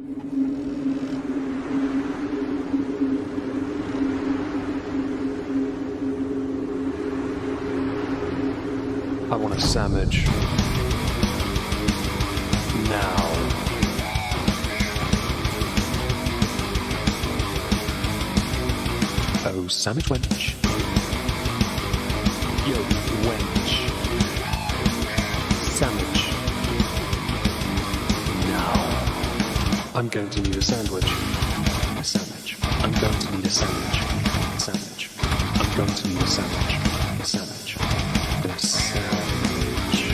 I want a sandwich. Now. Oh, sandwich wench. Yo, wench. Sandwich. Now. I'm going to need a sandwich. A sandwich. I'm going to need a sandwich. Sandwich. I'm going to need a sandwich. A sandwich. A sandwich.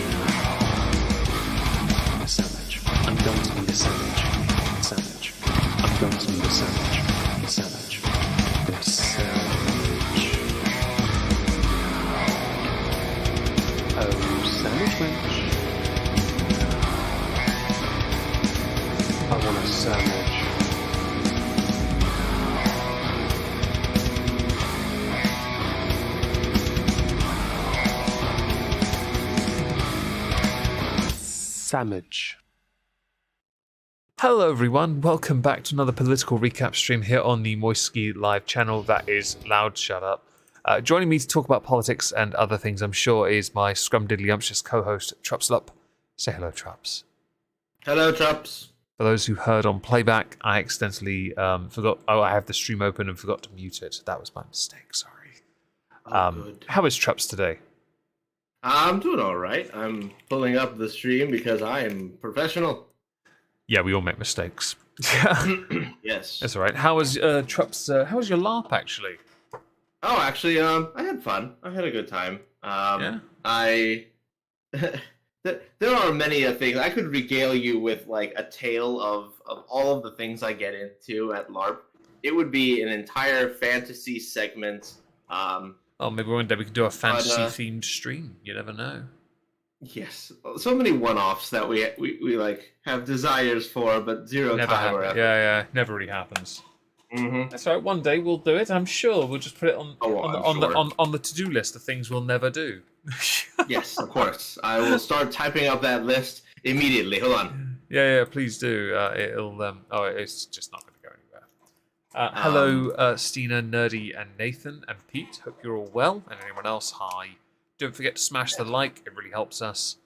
A sandwich. I'm going to need a sandwich. Sandwich. I'm going to need a sandwich. A sandwich. A sandwich. Oh, sandwich wench. I want a sandwich. Sandwich. Hello everyone, welcome back to another political recap stream here on the Moisky live channel. That is Loud Shut Up. Joining me to talk about politics and other things, I'm sure, is my scrumdiddlyumptious co-host TrupsLP. Say hello, Trups. Hello, Trups. For those who heard on playback, I accidentally forgot. Oh, I have the stream open and forgot to mute it. That was my mistake. Sorry. Good. How is Trups today? I'm doing all right. I'm pulling up the stream because I am professional. Yeah, we all make mistakes. Yes. That's all right. How was Trups? How was your LARP actually? Oh, actually, I had fun. I had a good time. Yeah. There are many things I could regale you with, like a tale of all of the things I get into at LARP. It would be an entire fantasy segment. Oh, maybe one day we could do a fantasy-themed stream. You never know. Yes, so many one-offs that we like have desires for, but zero Never time or happens. effort. Yeah, never really happens. Mm-hmm. That's all right. One day we'll do it. I'm sure. We'll just put it on sure. on the to-do list of things we'll never do. Yes, of course. I will start typing up that list immediately. Hold on. Yeah, please do. It'll it's just not going to go anywhere. Hello, Stina, Nerdy, and Nathan, and Pete. Hope you're all well. And anyone else, hi. Don't forget to smash the like. It really helps us.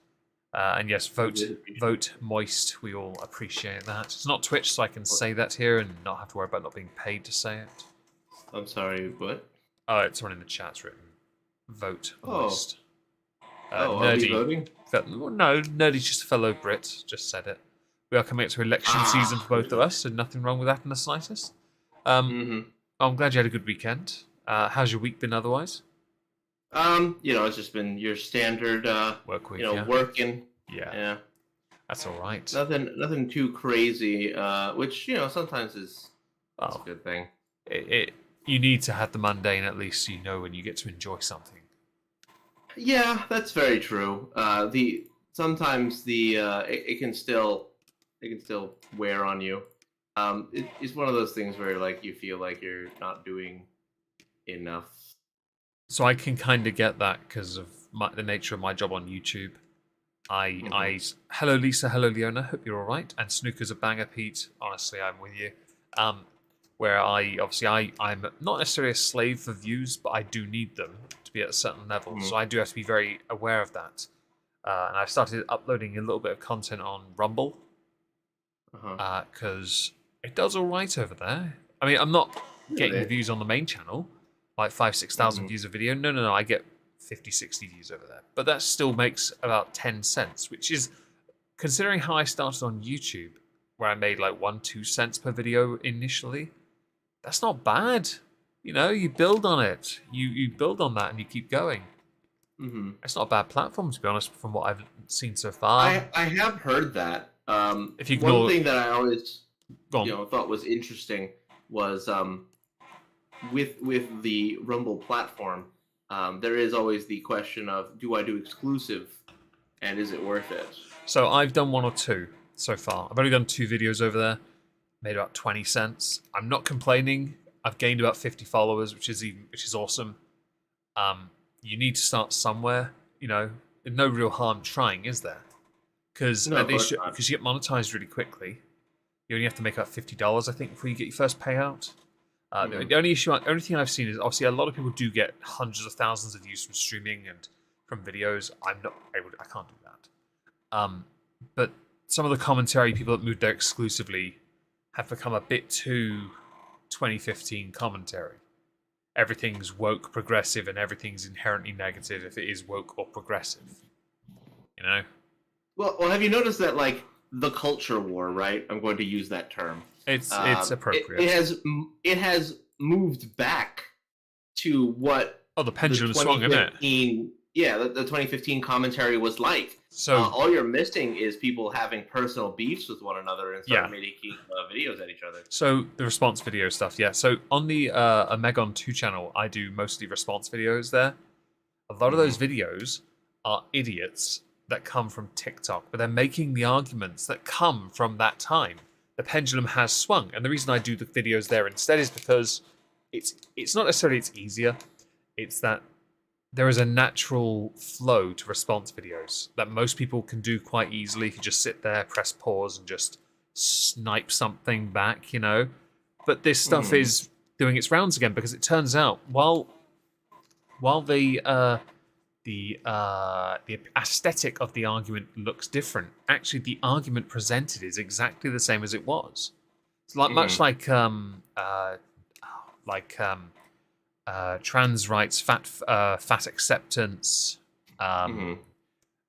And yes, vote moist. We all appreciate that. It's not Twitch, so I can say that here and not have to worry about not being paid to say it. I'm sorry, what? Oh, it's someone in the chat's written. Vote moist. Are we Nerdy. voting? No, Nerdy's just a fellow Brit. Just said it. We are coming up to election season for both of us, so nothing wrong with that in the slightest. I'm glad you had a good weekend. How's your week been otherwise? It's just been your standard work week. Working. Yeah. That's all right. Nothing too crazy. Which sometimes is a good thing. You need to have the mundane at least, so you know when you get to enjoy something. Yeah, that's very true. Sometimes it can still wear on you. It's one of those things where like you feel like you're not doing enough. So I can kind of get that because of the nature of my job on YouTube. Hello Lisa, hello Leona, hope you're all right. And Snooker's a banger, Pete. Honestly, I'm with you. Where I'm not necessarily a slave for views, but I do need them to be at a certain level. So I do have to be very aware of that. And I've started uploading a little bit of content on Rumble because it does all right over there. I mean, I'm not getting the views on the main channel. Like 5,000-6,000 views a video. No, I get 50-60 views over there. But that still makes about 10 cents, which is, considering how I started on YouTube, where I made like 1-2 cents per video initially, that's not bad. You build on it. You build on that and you keep going. Mm-hmm. It's not a bad platform, to be honest, from what I've seen so far. I have heard that. If you one thing that I always thought was interesting was with the Rumble platform, there is always the question of, do I do exclusive, and is it worth it? So I've done 1 or 2 so far. I've only done 2 videos over there, made about 20 cents. I'm not complaining. I've gained about 50 followers, which is awesome. You need to start somewhere. There's no real harm trying, is there? Because you get monetized really quickly. You only have to make about $50, I think, before you get your first payout. Mhm. The only thing I've seen is obviously a lot of people do get hundreds of thousands of views from streaming and from videos. I'm not able to, I can't do that. But some of the commentary, people that moved there exclusively, have become a bit too 2015 commentary. Everything's woke, progressive, and everything's inherently negative if it is woke or progressive. You know? Well, have you noticed that like the culture war, right? I'm going to use that term. It's appropriate. It has moved back to what Oh, the the pendulum swung, isn't it? 2015, yeah, the 2015 commentary was like. So All you're missing is people having personal beefs with one another and start Yeah. making videos at each other. So the response video stuff, yeah. So on the Omegon 2 channel, I do mostly response videos there. A lot of those videos are idiots that come from TikTok, but they're making the arguments that come from that time. The pendulum has swung, and the reason I do the videos there instead is because it's not necessarily it's easier. It's that there is a natural flow to response videos that most people can do quite easily if you just sit there, press pause, and just snipe something back, you know. But this stuff is doing its rounds again because it turns out while the aesthetic of the argument looks different, actually the argument presented is exactly the same as it was. It's like much like trans rights, fat acceptance,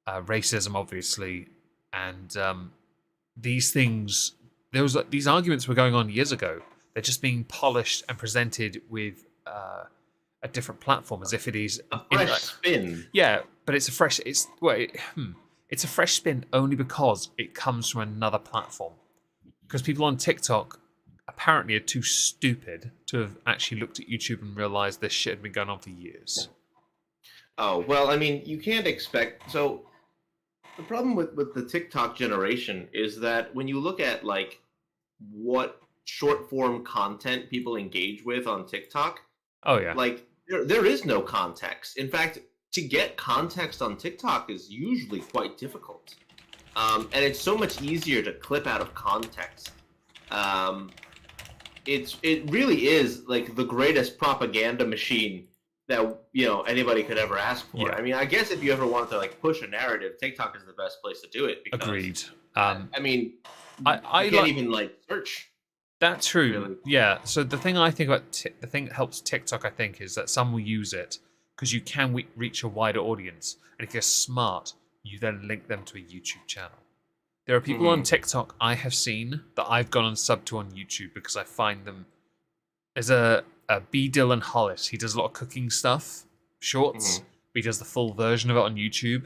racism, obviously, and these things. These arguments were going on years ago. They're just being polished and presented with a different platform, as if it is a fresh spin. Yeah, but it's a fresh. It's a fresh spin only because it comes from another platform. Because people on TikTok apparently are too stupid to have actually looked at YouTube and realized this shit had been going on for years. Oh, well, I mean, you can't expect. So, the problem with the TikTok generation is that when you look at, like, what short form content people engage with on TikTok, Oh, yeah. like, there is no context. In fact, to get context on TikTok is usually quite difficult. And it's so much easier to clip out of context. It really is like the greatest propaganda machine that anybody could ever ask for. Yeah. I mean, I guess if you ever wanted to like push a narrative, TikTok is the best place to do it. Because, Agreed. I mean, I you can't even like search. That's true. Really. Yeah. So the thing I think about the thing that helps TikTok, I think, is that some will use it because you can reach a wider audience, and if you're smart, you then link them to a YouTube channel. There are people on TikTok I have seen that I've gone and subbed to on YouTube because I find them. There's a B. Dylan Hollis. He does a lot of cooking stuff, shorts. But he does the full version of it on YouTube,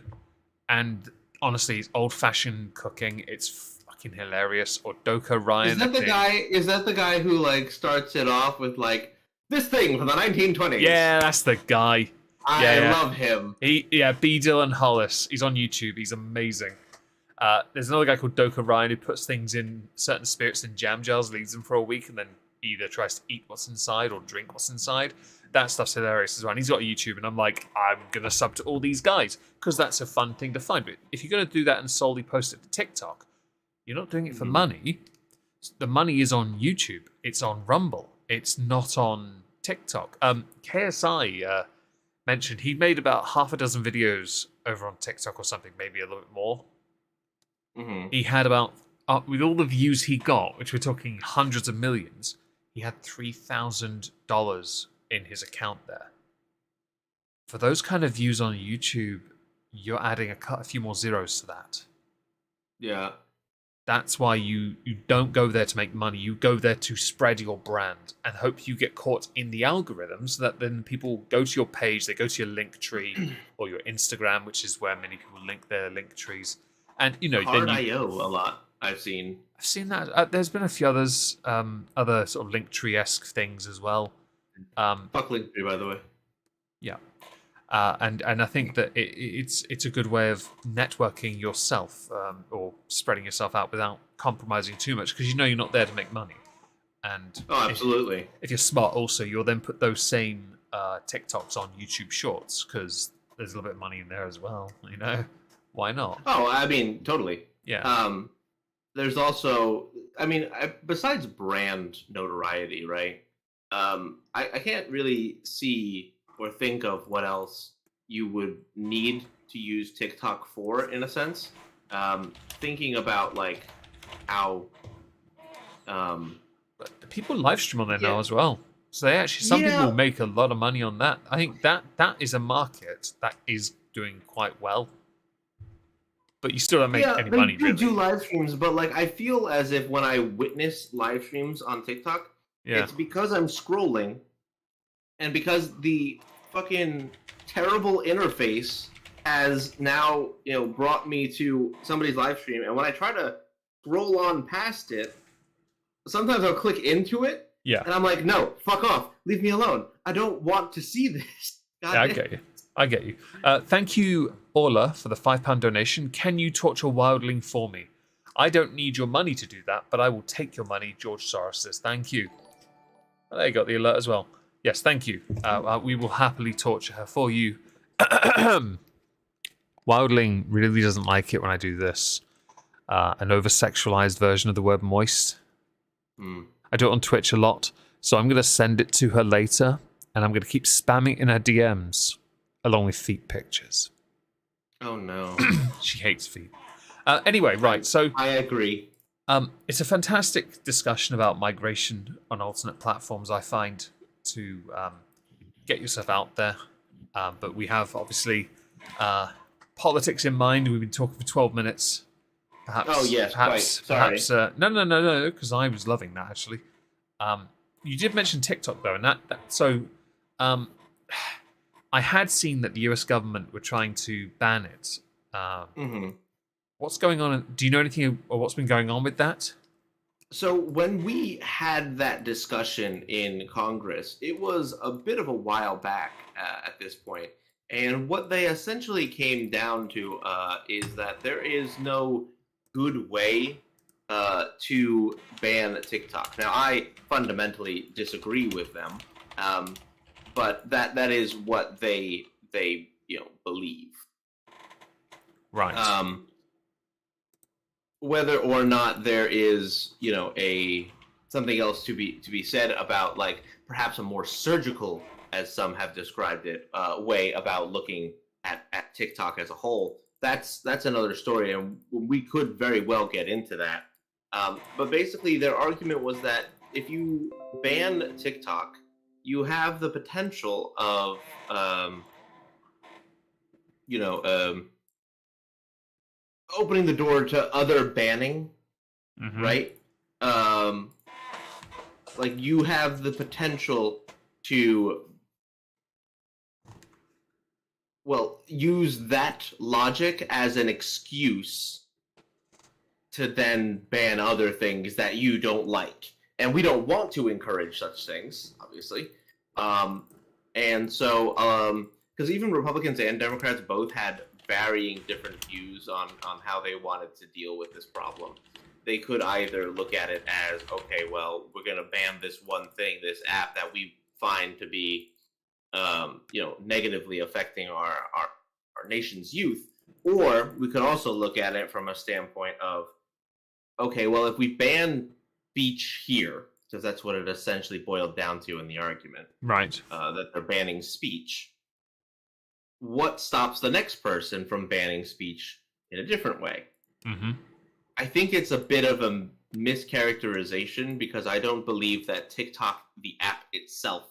and honestly, it's old-fashioned cooking. It's fucking hilarious. Or Doka Ryan. Is that the guy? Is that the guy who like starts it off with like this thing from the 1920s? Yeah, that's the guy. I love him. B. Dylan Hollis. He's on YouTube. He's amazing. There's another guy called Doka Ryan who puts things in certain spirits in jam jars, leaves them for a week, and then either tries to eat what's inside or drink what's inside. That stuff's hilarious as well. And he's got a YouTube, and I'm like, I'm gonna sub to all these guys because that's a fun thing to find. But if you're gonna do that and solely post it to TikTok, you're not doing it for money. The money is on YouTube. It's on Rumble. It's not on TikTok. KSI mentioned he made about half a dozen videos over on TikTok or something, maybe a little bit more. He had about, with all the views he got, which we're talking hundreds of millions, he had $3,000 in his account there. For those kind of views on YouTube, you're adding a few more zeros to that. Yeah. That's why you don't go there to make money. You go there to spread your brand and hope you get caught in the algorithm so that then people go to your page, they go to your link tree or your Instagram, which is where many people link their link trees. And, Hard.io a lot, I've seen. I've seen that. There's been a few others, other sort of link tree-esque things as well. Fuck link tree, by the way. Yeah. And I think that it's a good way of networking yourself or spreading yourself out without compromising too much because you're not there to make money. And absolutely. If you're smart, also you'll then put those same TikToks on YouTube Shorts because there's a little bit of money in there as well. Why not? Oh, I mean, totally. Yeah. there's also, I mean, besides brand notoriety, right? I can't really see or think of what else you would need to use TikTok for, in a sense. Thinking about like how, um, But people live stream on there yeah, now as well. So they actually, some people yeah, make a lot of money on that. I think that is a market that is doing quite well. But you still don't make yeah, any they money do really. live streams, but like I feel as if when I witness live streams on TikTok, Yeah. it's because I'm scrolling and because the fucking terrible interface has now brought me to somebody's live stream, and when I try to scroll on past it, sometimes I'll click into it Yeah. and I'm like, no, fuck off, leave me alone, I don't want to see this. God Yeah, I damn. get you. I get you. Thank you, Orla, for the £5 donation. Can you torture wildling for me? I don't need your money to do that, but I will take your money. George Soros says, thank you. Oh, there you got the alert as well. Yes, thank you. We will happily torture her for you. Wildling really doesn't like it when I do this. An over-sexualized version of the word moist. I do it on Twitch a lot, so I'm going to send it to her later, and I'm going to keep spamming in her DMs, along with feet pictures. Oh no. She hates feet. Anyway, right, so I agree. it's a fantastic discussion about migration on alternate platforms, I find, to get yourself out there. But we have, obviously, politics in mind. We've been talking for 12 minutes. Perhaps. Oh yes, Perhaps. quite sorry. Perhaps. No, because I was loving that, actually. You did mention TikTok, though, and so I had seen that the US government were trying to ban it. What's going on? Do you know anything or what's been going on with that? So when we had that discussion in Congress, it was a bit of a while back at this point, and what they essentially came down to is that there is no good way to ban TikTok. Now, I fundamentally disagree with them, but that is what they believe. Right. Whether or not there is a something else to be said about, like, perhaps a more surgical, as some have described it, way about looking at TikTok as a whole, that's another story, and we could very well get into that. But basically their argument was that if you ban TikTok, you have the potential of you know um, opening the door to other banning, right? Um, like, you have the potential to, well, use that logic as an excuse to then ban other things that you don't like. And we don't want to encourage such things, obviously. And so, because even Republicans and Democrats both had varying different views on how they wanted to deal with this problem. They could either look at it as, okay, well, we're going to ban this one thing, this app that we find to be, negatively affecting our nation's youth. Or we could also look at it from a standpoint of, okay, well, if we ban speech here, because that's what it essentially boiled down to in the argument, Right. that they're banning speech, what stops the next person from banning speech in a different way? I think it's a bit of a mischaracterization, because I don't believe that TikTok, the app itself,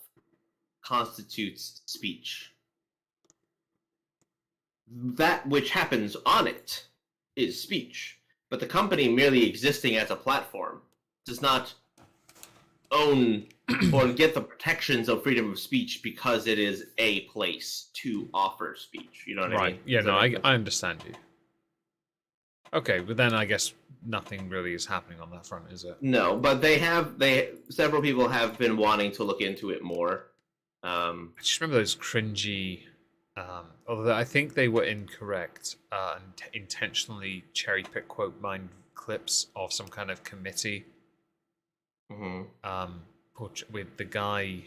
constitutes speech. That which happens on it is speech, but the company merely existing as a platform does not own or get the protections of freedom of speech because it is a place to offer speech. You know what I mean? Yeah, no, I understand you. Okay, but then I guess nothing really is happening on that front, is it? No, but several people have been wanting to look into it more. I just remember those cringy, although I think they were incorrect, and intentionally cherry-pick quote mine clips of some kind of committee. With the guy,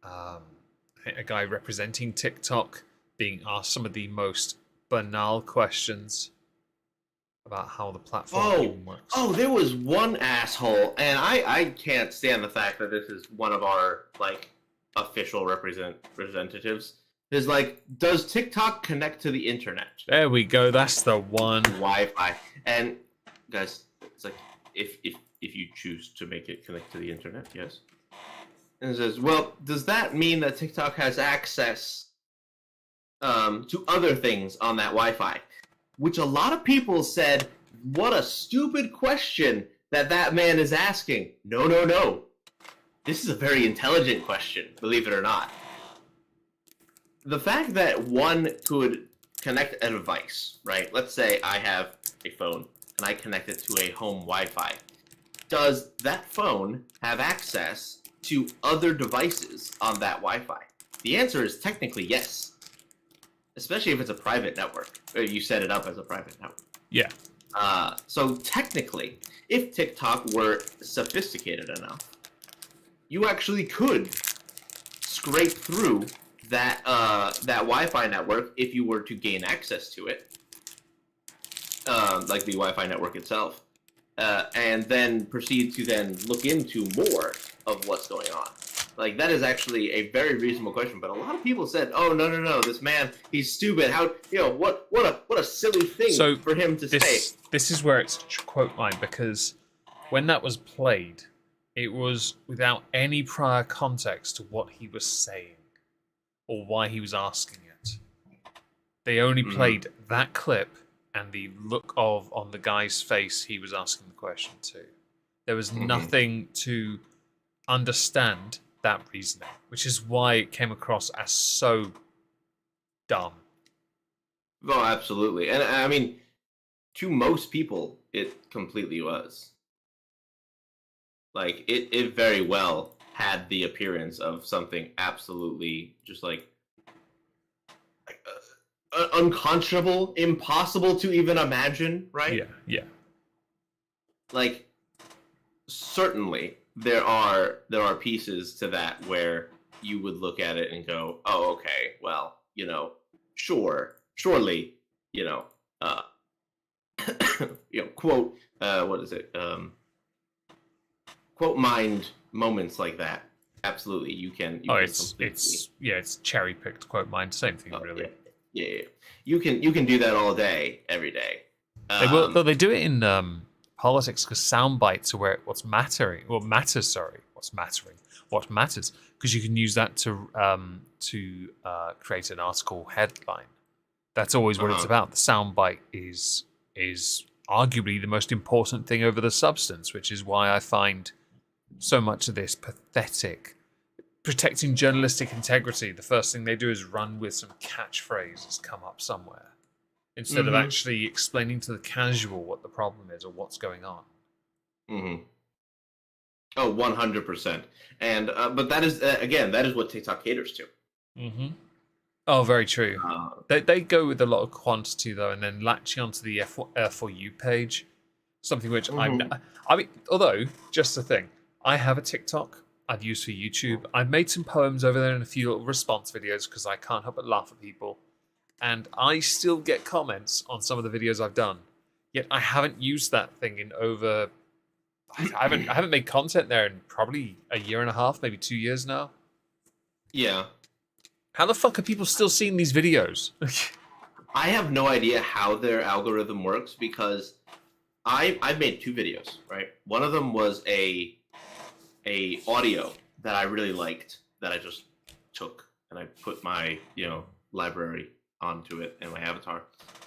a guy representing TikTok being asked some of the most banal questions about how the platform even works. Oh, there was one asshole, and I can't stand the fact that this is one of our like official representatives. Is like, does TikTok connect to the internet? There we go. That's the one. Wi-Fi. And guys, it's like if you choose to make it connect to the internet, yes. And it says, well, does that mean that TikTok has access to other things on that Wi-Fi? Which a lot of people said, what a stupid question that man is asking. No, no, no. This is a very intelligent question, believe it or not. The fact that one could connect a device, right? Let's say I have a phone and I connect it to a home Wi-Fi. Does that phone have access to other devices on that Wi-Fi? The answer is technically yes. Especially if it's a private network, or you set it up as a private network. Yeah. So technically, if TikTok were sophisticated enough, you actually could scrape through that Wi-Fi network if you were to gain access to it, like the Wi-Fi network itself, and then proceed to then look into more of what's going on. Like, that is actually a very reasonable question, but a lot of people said, "Oh, no, this man, he's stupid. How, what a silly thing for him to say." This is where it's quote mine, because when that was played, it was without any prior context to what he was saying or why he was asking it. They only played that clip and the look on the guy's face he was asking the question to. There was nothing to understand that reasoning, which is why it came across as so dumb. Oh, absolutely. And I mean, to most people, it completely was. Like, it very well had the appearance of something absolutely just like unconscionable, impossible to even imagine, right? Yeah. Like, certainly there are pieces to that where you would look at it and go, oh, okay, well, surely, quote, what is it? Quote mined moments like that. Absolutely, you can. It's cherry picked quote mine. Same thing, really. Yeah. You can do that all day, every day. They will, though. They do it in politics because sound bites are where what matters, because you can use that to create an article headline. That's always what it's about. The sound bite is arguably the most important thing over the substance, which is why I find so much of this pathetic. Protecting journalistic integrity, the first thing they do is run with some catchphrase that's come up somewhere, instead of actually explaining to the casual what the problem is or what's going on. Oh, 100%. And but that is again, that is what TikTok caters to. Oh, very true. They go with a lot of quantity though, and then latching onto the for you page, something which I mean, although just the thing, I have a TikTok I've used for YouTube. I've made some poems over there and a few little response videos because I can't help but laugh at people. And I still get comments on some of the videos I've done. Yet I haven't used that thing in over... I haven't made content there in probably a year and a half, maybe 2 years now. Yeah. How the fuck are people still seeing these videos? I have no idea how their algorithm works because I've made 2 videos, right? One of them was a audio that I really liked that I just took and I put my library onto it and my avatar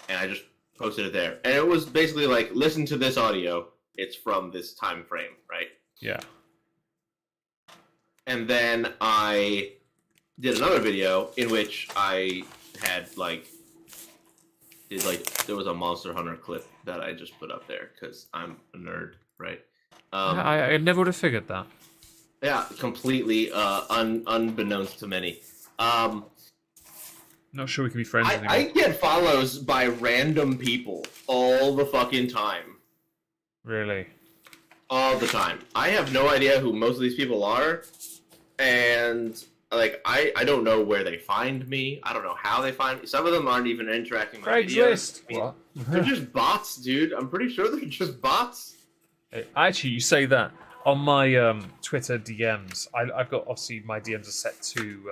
and I just posted it there, and it was basically like, listen to this audio, it's from this time frame, right? Yeah. And then I did another video in which I had there was a Monster Hunter clip that I just put up there because I'm a nerd, right? I never would have figured that. Yeah, completely unbeknownst to many. Not sure we can be friends anymore. I get follows by random people all the fucking time. Really? All the time. I have no idea who most of these people are, and like I don't know where they find me. I don't know how they find me. Some of them aren't even interacting with my videos. Craigslist. What? They're just bots, dude. I'm pretty sure they're just bots. Actually, you say that on my Twitter DMs. I've got obviously my DMs are set to.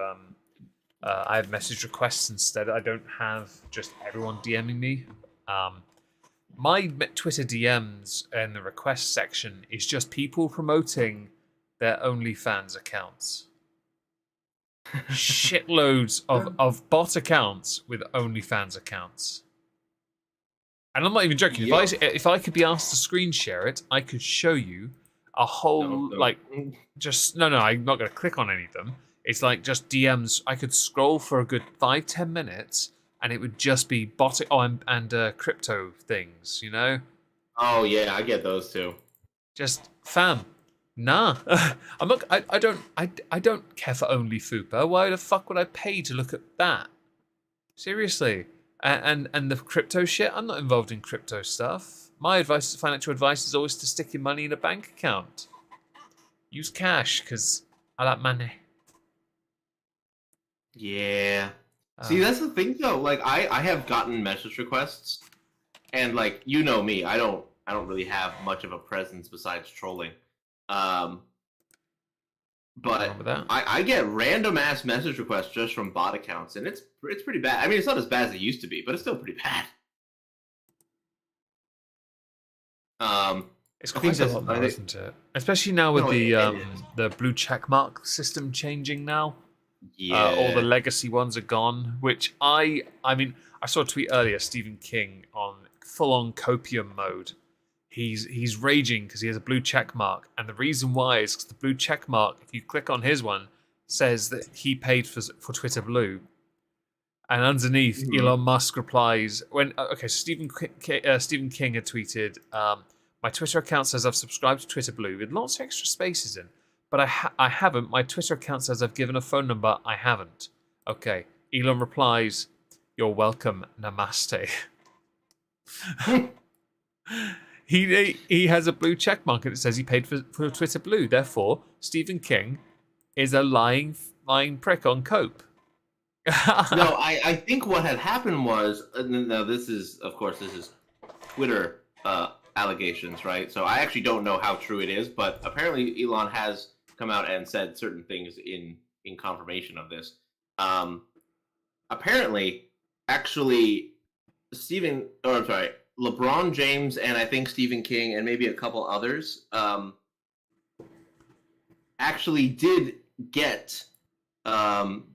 I have message requests instead. I don't have just everyone DMing me. My Twitter DMs in the request section is just people promoting their OnlyFans accounts. Shitloads of bot accounts with OnlyFans accounts. And I'm not even joking. Yep. If I could be asked to screen share it, I could show you a whole like just no. I'm not going to click on any of them. It's like just DMs. I could scroll for a good 5-10 minutes, and it would just be bot and crypto things. You know. Oh yeah, I get those too. Just fam. Nah, I'm not. I don't care for OnlyFupa. Why the fuck would I pay to look at that? Seriously. And the crypto shit, I'm not involved in crypto stuff. My advice, financial advice, is always to stick your money in a bank account. Use cash, because I like money. Yeah. See, that's the thing though. Like I have gotten message requests, and like you know me, I don't really have much of a presence besides trolling. But I get random ass message requests just from bot accounts, and it's pretty bad. I mean, it's not as bad as it used to be, but it's still pretty bad. It's quite a lot now, isn't it? Especially now with the blue checkmark system changing now. Yeah. All the legacy ones are gone, which I mean, I saw a tweet earlier, Stephen King on full-on copium mode. He's raging because he has a blue check mark, and the reason why is because the blue check mark, if you click on his one, says that he paid for Twitter Blue, and underneath Elon Musk replies when Stephen King had tweeted, my Twitter account says I've subscribed to Twitter Blue with lots of extra spaces in, but I haven't. My Twitter account says I've given a phone number. I haven't. Okay, Elon replies, "You're welcome. Namaste." He has a blue check mark and it says he paid for Twitter Blue. Therefore, Stephen King is a lying prick on cope. No, I think what had happened was now this is Twitter allegations, right? So I actually don't know how true it is, but apparently Elon has come out and said certain things in confirmation of this. Apparently, actually, LeBron James and I think Stephen King and maybe a couple others actually did get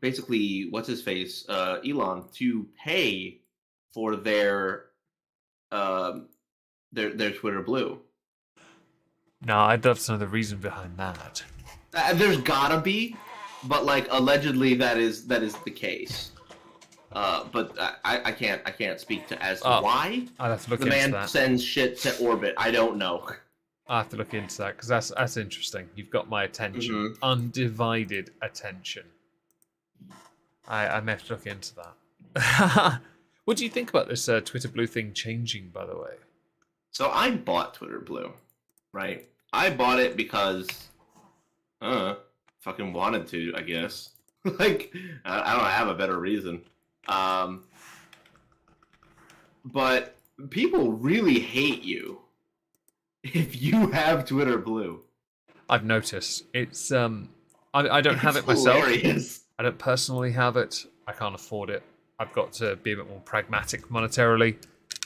basically what's his face Elon to pay for their Twitter Blue. No, I'd love to know the reason behind that. There's gotta be, but like allegedly that is the case. But I can't speak to as to why. I'll have to look the into man that. Sends shit to orbit. I don't know. I'll have to look into that because that's interesting. You've got my attention, undivided attention. I may have to look into that. What do you think about this Twitter Blue thing changing, by the way? So I bought Twitter Blue, right? I bought it because, fucking wanted to, I guess. Like, I don't have a better reason. But people really hate you if you have Twitter Blue. I've noticed. It's I don't have it myself. Hilarious. I don't personally have it. I can't afford it. I've got to be a bit more pragmatic monetarily.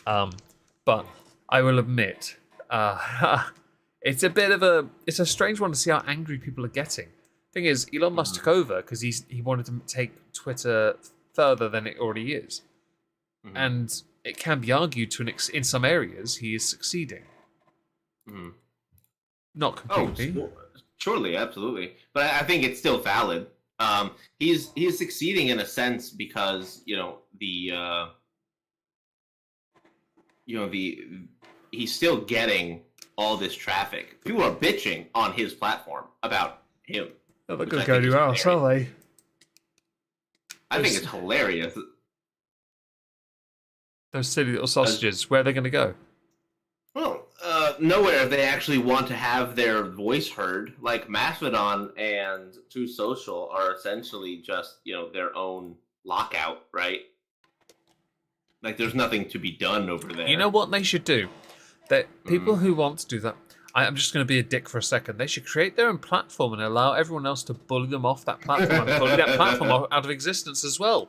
But I will admit, it's a strange one to see how angry people are getting. Thing is, Elon Musk took over because he wanted to take Twitter further than it already is, and it can be argued in some areas he is succeeding. Not completely. Surely, absolutely, but I think it's still valid. He is succeeding in a sense because he's still getting all this traffic. People are bitching on his platform about him. They're not going to go anywhere else, are they? I think it's hilarious. Those silly little sausages, where are they going to go? Well, nowhere they actually want to have their voice heard. Like Mastodon and True Social are essentially just their own lockout, right? Like there's nothing to be done over there. You know what they should do? That people who want to do that, I'm just going to be a dick for a second. They should create their own platform and allow everyone else to bully them off that platform and bully that platform out of existence as well.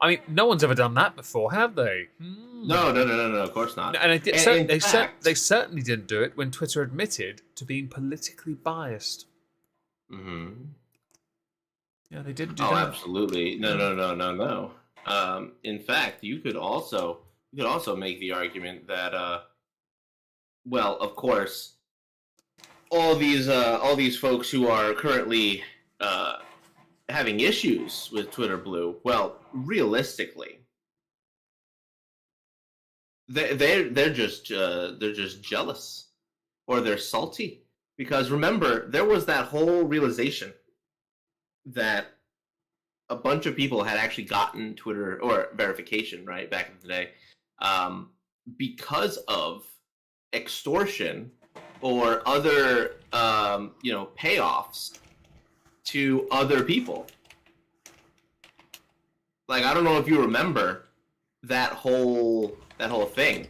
I mean, no one's ever done that before, have they? No, of course not. And they certainly didn't do it when Twitter admitted to being politically biased. Yeah, they didn't do that. Oh, absolutely. No. In fact, you could also make the argument that, well, of course, all these folks who are currently having issues with Twitter Blue, well, realistically, they're just jealous, or they're salty, because remember, there was that whole realization that a bunch of people had actually gotten Twitter or verification, right, back in the day, because of extortion or other payoffs to other people. Like, I don't know if you remember that whole thing,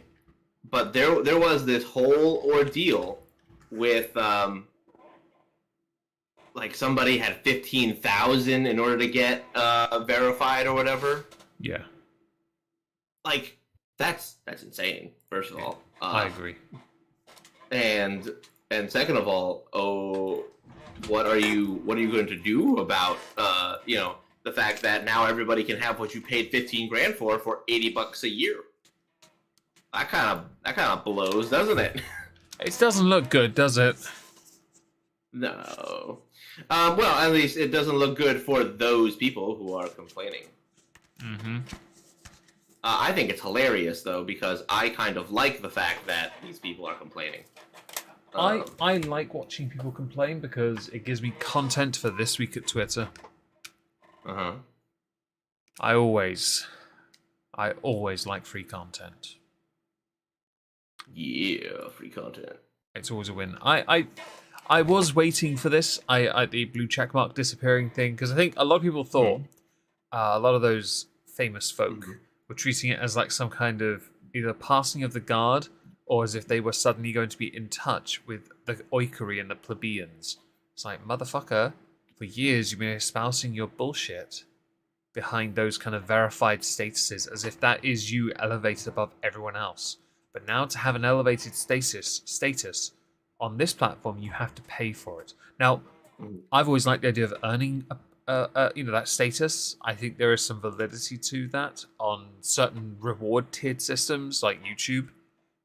but there was this whole ordeal with like somebody had 15,000 in order to get verified or whatever. Yeah. Like that's insane. First of all, I agree. And second of all, what are you going to do about the fact that now everybody can have what you paid $15,000 for $80 a year? That kind of blows, doesn't it? It doesn't look good, does it? No. Well, at least it doesn't look good for those people who are complaining. I think it's hilarious, though, because I kind of like the fact that these people are complaining. I like watching people complain because it gives me content for this week at Twitter. I always like free content. Yeah, free content. It's always a win. I was waiting for this. The blue checkmark disappearing thing, because I think a lot of people thought a lot of those famous folk were treating it as like some kind of either passing of the guard or as if they were suddenly going to be in touch with the oikory and the plebeians. It's like, motherfucker, for years you've been espousing your bullshit behind those kind of verified statuses as if that is you elevated above everyone else. But now to have an elevated status on this platform, you have to pay for it. Now, I've always liked the idea of earning that status. I think there is some validity to that on certain reward tiered systems like YouTube.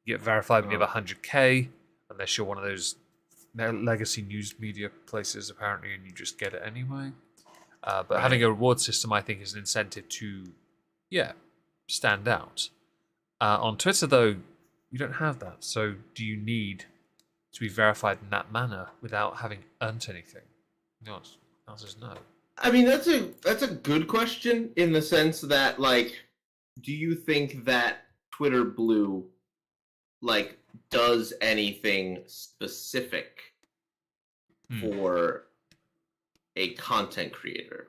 You get verified when you have 100k, unless you're one of those legacy news media places apparently, and you just get it anyway. But having a reward system, I think, is an incentive to, stand out. On Twitter, though, you don't have that. So do you need to be verified in that manner without having earned anything? No, the answer is no. I mean, that's a good question in the sense that, like, do you think that Twitter Blue, like, does anything specific for a content creator?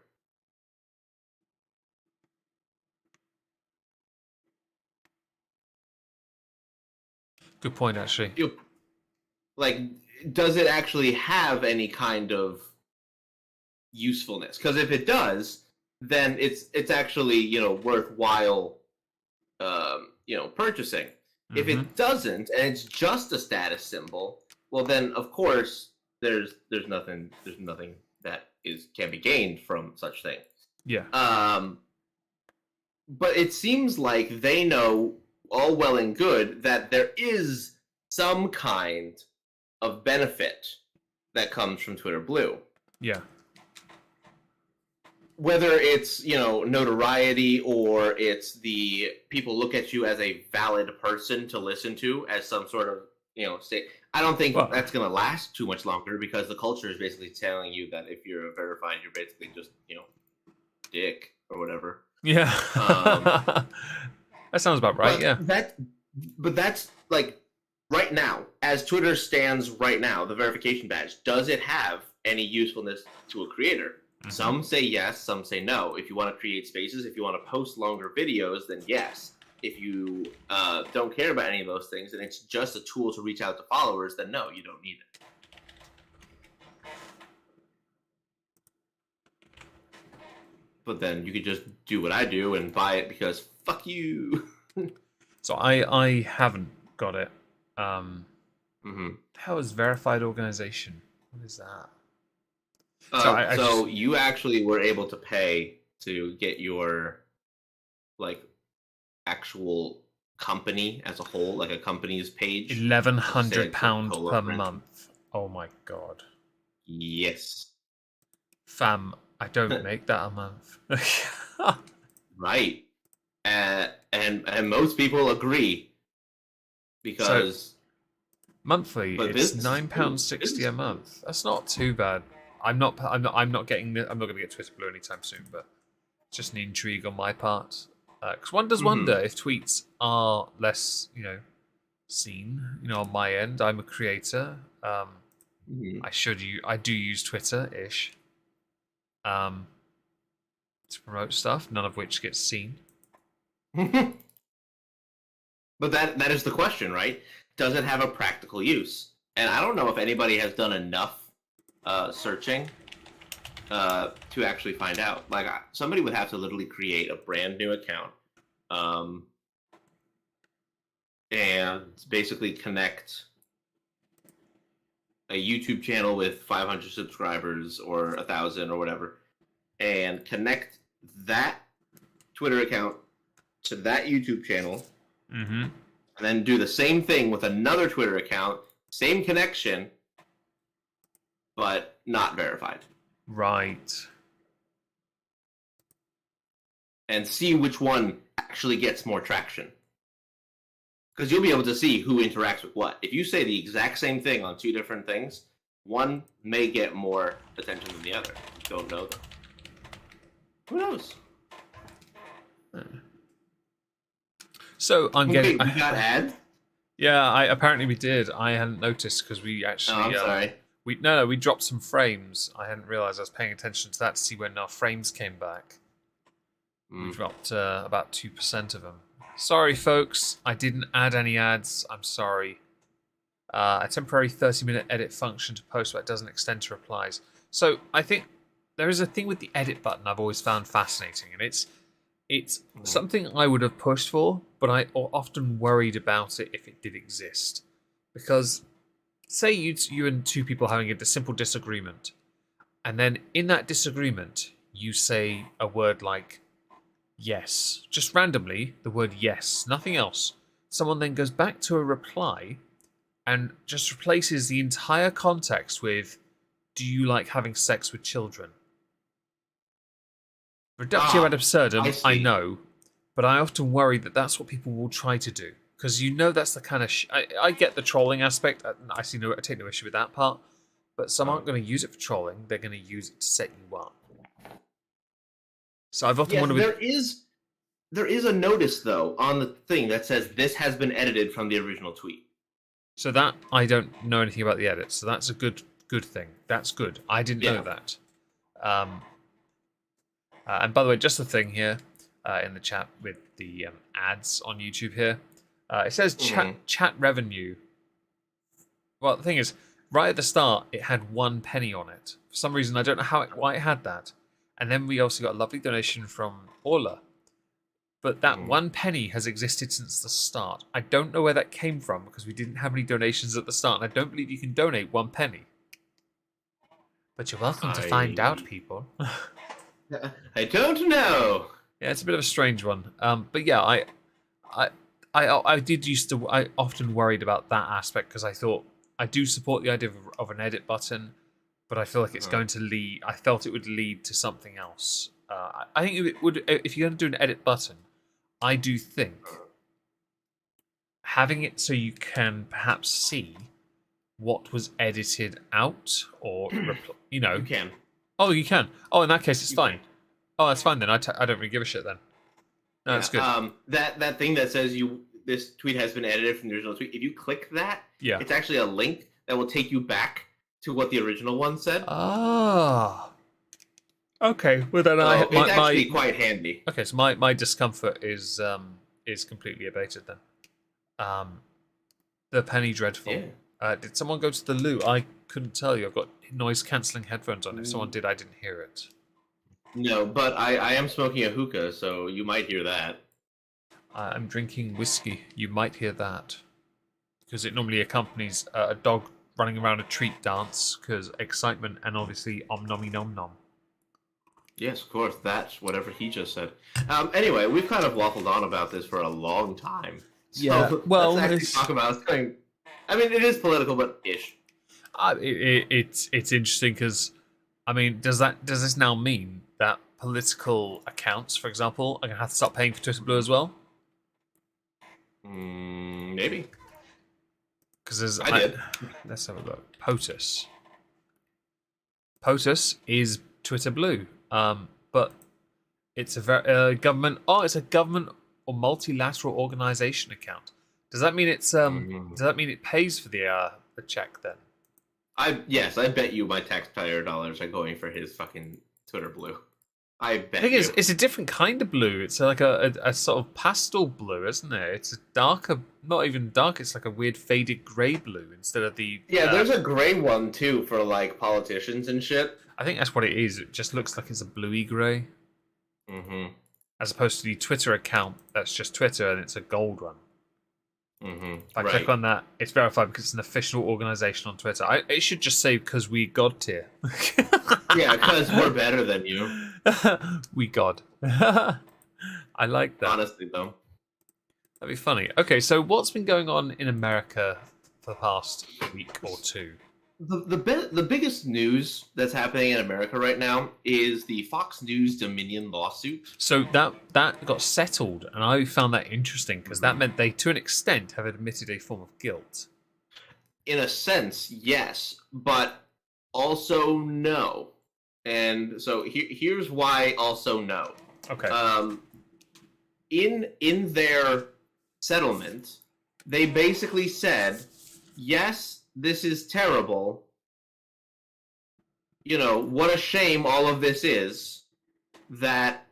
Good point, actually. Like, does it actually have any kind of usefulness? Because if it does, then it's actually worthwhile purchasing. If it doesn't and it's just a status symbol, well then of course there's nothing that can be gained from such thing. Yeah. But it seems like they know all well and good that there is some kind of benefit that comes from Twitter Blue. Yeah. Whether it's, notoriety or it's the people look at you as a valid person to listen to as some sort of, state. I don't think that's going to last too much longer because the culture is basically telling you that if you're verified, you're basically just, dick or whatever. Yeah. That sounds about right, yeah. But that's like right now, as Twitter stands right now, the verification badge, does it have any usefulness to a creator? Some say yes, some say no. If you want to create spaces, if you want to post longer videos, then yes. If you don't care about any of those things and it's just a tool to reach out to followers, then no, you don't need it. But then you could just do what I do and buy it because fuck you. So I haven't got it. How is verified organization? What is that? So you actually were able to pay to get your like actual company as a whole, like a company's page. £1,100 per month. Oh my god. Yes. Fam, I don't make that a month. Right. And most people agree because monthly it's £9.60 a month. That's not too bad. I'm not going to get Twitter Blue anytime soon, but it's just an intrigue on my part. Because one does wonder if tweets are less, seen. On my end, I'm a creator. I do use Twitter-ish to promote stuff, none of which gets seen. But that is the question, right? Does it have a practical use? And I don't know if anybody has done enough searching to actually find out. Like, somebody would have to literally create a brand new account and basically connect a YouTube channel with 500 subscribers or 1,000 or whatever, and connect that Twitter account to that YouTube channel, and then do the same thing with another Twitter account, same connection, but not verified. Right. And see which one actually gets more traction. Because you'll be able to see who interacts with what. If you say the exact same thing on two different things, one may get more attention than the other. You don't know, though. Who knows? So I'm getting. We got ads? Yeah, apparently we did. I hadn't noticed because we actually. Oh, I'm sorry. We dropped some frames. I hadn't realized I was paying attention to that to see when our frames came back. We dropped about 2% of them. Sorry, folks. I didn't add any ads. I'm sorry. A temporary 30-minute edit function to post, but it doesn't extend to replies. So I think there is a thing with the edit button I've always found fascinating, and it's something I would have pushed for, but I often worried about it if it did exist. Because say you and two people having a simple disagreement, and then in that disagreement you say a word like yes, just randomly, the word yes, nothing else. Someone then goes back to a reply and just replaces the entire context with, do you like having sex with children? Reductio ad absurdum, I know, but I often worry that that's what people will try to do. Because that's the kind of... I get the trolling aspect, I take no issue with that part, but some aren't going to use it for trolling, they're going to use it to set you up. So I've often wondered... There is a notice, though, on the thing that says this has been edited from the original tweet. So that, I don't know anything about the edit, so that's a good thing. That's good. I didn't know that. And by the way, just the thing here in the chat with the ads on YouTube here, it says chat revenue. Well, the thing is, right at the start, it had 1 penny on it. For some reason, I don't know why it had that. And then we also got a lovely donation from Orla. But that 1 penny has existed since the start. I don't know where that came from because we didn't have any donations at the start. And I don't believe you can donate 1 penny. But you're welcome to find out, people. I don't know. Yeah, it's a bit of a strange one. But yeah, I often worried about that aspect because I thought I do support the idea of an edit button, but I feel like it's going to lead. I felt it would lead to something else. I think it would if you're going to do an edit button. I do think having it so you can perhaps see what was edited out, or you can. Oh, you can. Oh, in that case, it's fine. Oh, that's fine then. I don't really give a shit then. No, it's good. That thing that says this tweet has been edited from the original tweet. If you click that, Yeah. it's actually a link that will take you back to what the original one said. Ah. Okay. Well, then So it's actually quite handy. Okay, so my discomfort is completely abated then. The Penny Dreadful. Yeah. Did someone go to the loo? I couldn't tell you. I've got noise cancelling headphones on. If someone did, I didn't hear it. No, but I am smoking a hookah, so you might hear that. I'm drinking whiskey. You might hear that. Because it normally accompanies a dog running around a treat dance, because excitement and obviously om-nommy nom-nom. Yes, of course. That's whatever he just said. Anyway, we've kind of waffled on about this for a long time. So Yeah, well, let's actually talk about something. I mean, it is political, but ish. It's interesting because, I mean, does this now mean that political accounts, for example, are going to have to start paying for Twitter Blue as well? Maybe. Because I did. Let's have a look. POTUS. POTUS is Twitter Blue, but it's a government. Oh, it's a government or multilateral organization account. Does that mean it's Does that mean it pays for the check then? Yes, I bet you my taxpayer dollars are going for his fucking Twitter Blue. I bet. The thing is, it's a different kind of blue. It's like a sort of pastel blue, isn't it? It's a darker, not even dark. It's like a weird faded grey blue instead of the. Yeah, there's a grey one too for like politicians and shit. I think that's what it is. It just looks like it's a bluey grey. Mm-hmm. As opposed to the Twitter account that's just Twitter and it's a gold one. Mm-hmm. If I click on that, it's verified because it's an official organization on Twitter. It should just say because we God tier. Yeah, because we're better than you. We God. I like that. Honestly, though. That'd be funny. Okay, so what's been going on in America for the past week or two? The biggest news that's happening in America right now is the Fox News Dominion lawsuit. So that got settled, and I found that interesting because that meant they, to an extent, have admitted a form of guilt. In a sense, yes, but also no. And so here's why also no. Okay. In their settlement, they basically said, yes, this is terrible. You know, what a shame all of this is that,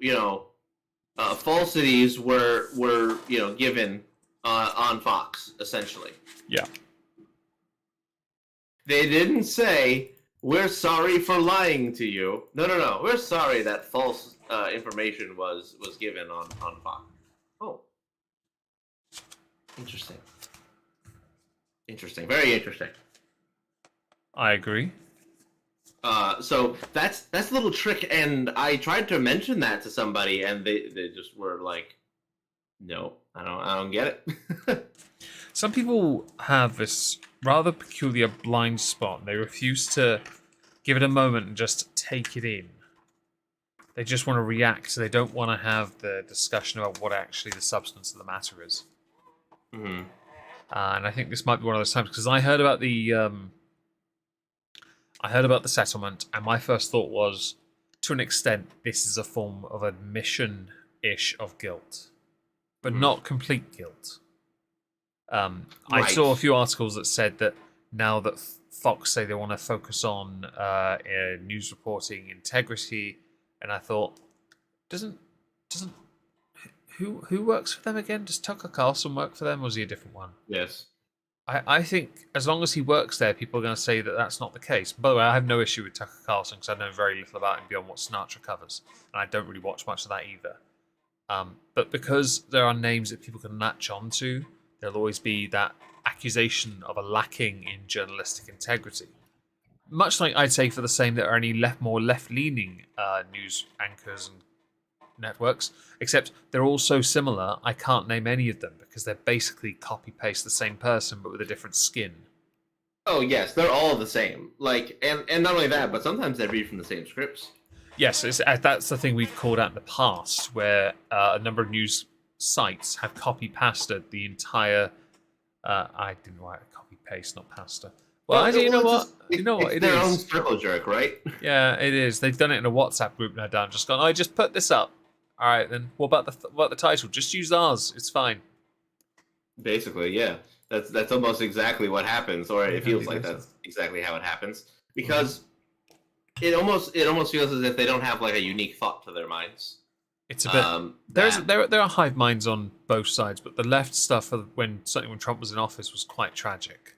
falsities were given on Fox, essentially. Yeah. They didn't say, we're sorry for lying to you. No. We're sorry that false information was given on Fox. Oh. Interesting. Very interesting. I agree. So that's a little trick, and I tried to mention that to somebody, and they just were like, "No, I don't get it." Some people have this rather peculiar blind spot. They refuse to give it a moment and just take it in. They just want to react. So they don't want to have the discussion about what actually the substance of the matter is. Mm-hmm. And I think this might be one of those times because I heard about the settlement, and my first thought was, to an extent, this is a form of admission-ish of guilt, but not complete guilt. I saw a few articles that said that now that Fox say they want to focus on news reporting integrity, and I thought, doesn't who works for them again? Does Tucker Carlson work for them, or is he a different one? Yes. I think as long as he works there, people are going to say that that's not the case. By the way, I have no issue with Tucker Carlson because I know very little about him beyond what Sinatra covers, and I don't really watch much of that either. But because there are names that people can latch onto, there'll always be that accusation of a lacking in journalistic integrity. Much like I'd say for the same that are any more left-leaning news anchors and networks, except they're all so similar, I can't name any of them because they're basically copy-paste the same person but with a different skin. Oh, yes, they're all the same. Like, and not only that, but sometimes they read from the same scripts. Yes, that's the thing we've called out in the past, where a number of news sites have copy-pasted the entire... I didn't write a copy-paste, not pasta. Well, you know what? It's their own circle jerk, right? Yeah, it is. They've done it in a WhatsApp group now. Down, just gone. I just put this up. All right, then. What about the title? Just use ours. It's fine. Basically, yeah. That's almost exactly what happens, or it feels like Better. that's exactly how it happens. Mm-hmm. Because it almost feels as if they don't have like a unique thought to their minds. It's a bit. There are hive minds on both sides, but the left stuff certainly when Trump was in office was quite tragic.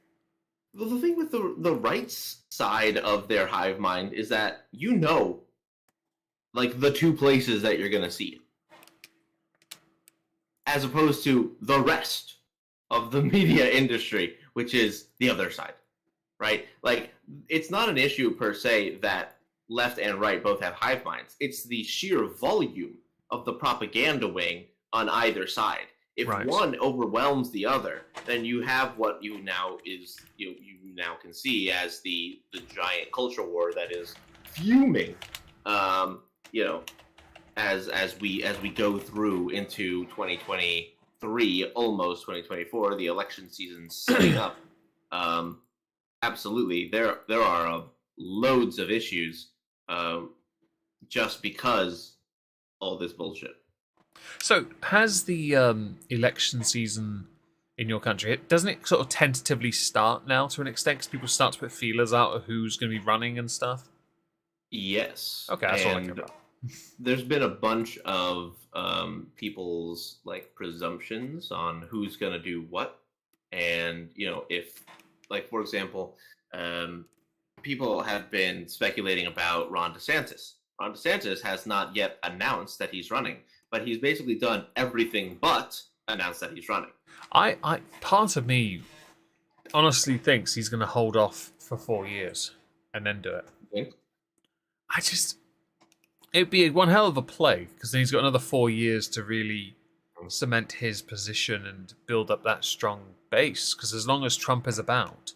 Well, the thing with the right side of their hive mind is that like the two places that you're gonna see it, as opposed to the rest of the media industry, which is the other side, right? Like, it's not an issue per se that left and right both have hive minds. It's the sheer volume of the propaganda wing on either side. If one overwhelms the other, then you have what you now can see as the giant culture war that is fuming. As we go through into 2023, almost 2024, the election season's setting up. Absolutely, there are loads of issues, just because all this bullshit. So, has the election season in your country, doesn't it sort of tentatively start now to an extent? Because people start to put feelers out of who's going to be running and stuff? Yes. Okay, that's all I care about. There's been a bunch of people's like presumptions on who's going to do what. And, if, like, for example, people have been speculating about Ron DeSantis. Ron DeSantis has not yet announced that he's running, but he's basically done everything but announce that he's running. Part of me honestly thinks he's going to hold off for 4 years and then do it. Okay. It'd be one hell of a play, because then he's got another 4 years to really cement his position and build up that strong base. Because as long as Trump is about,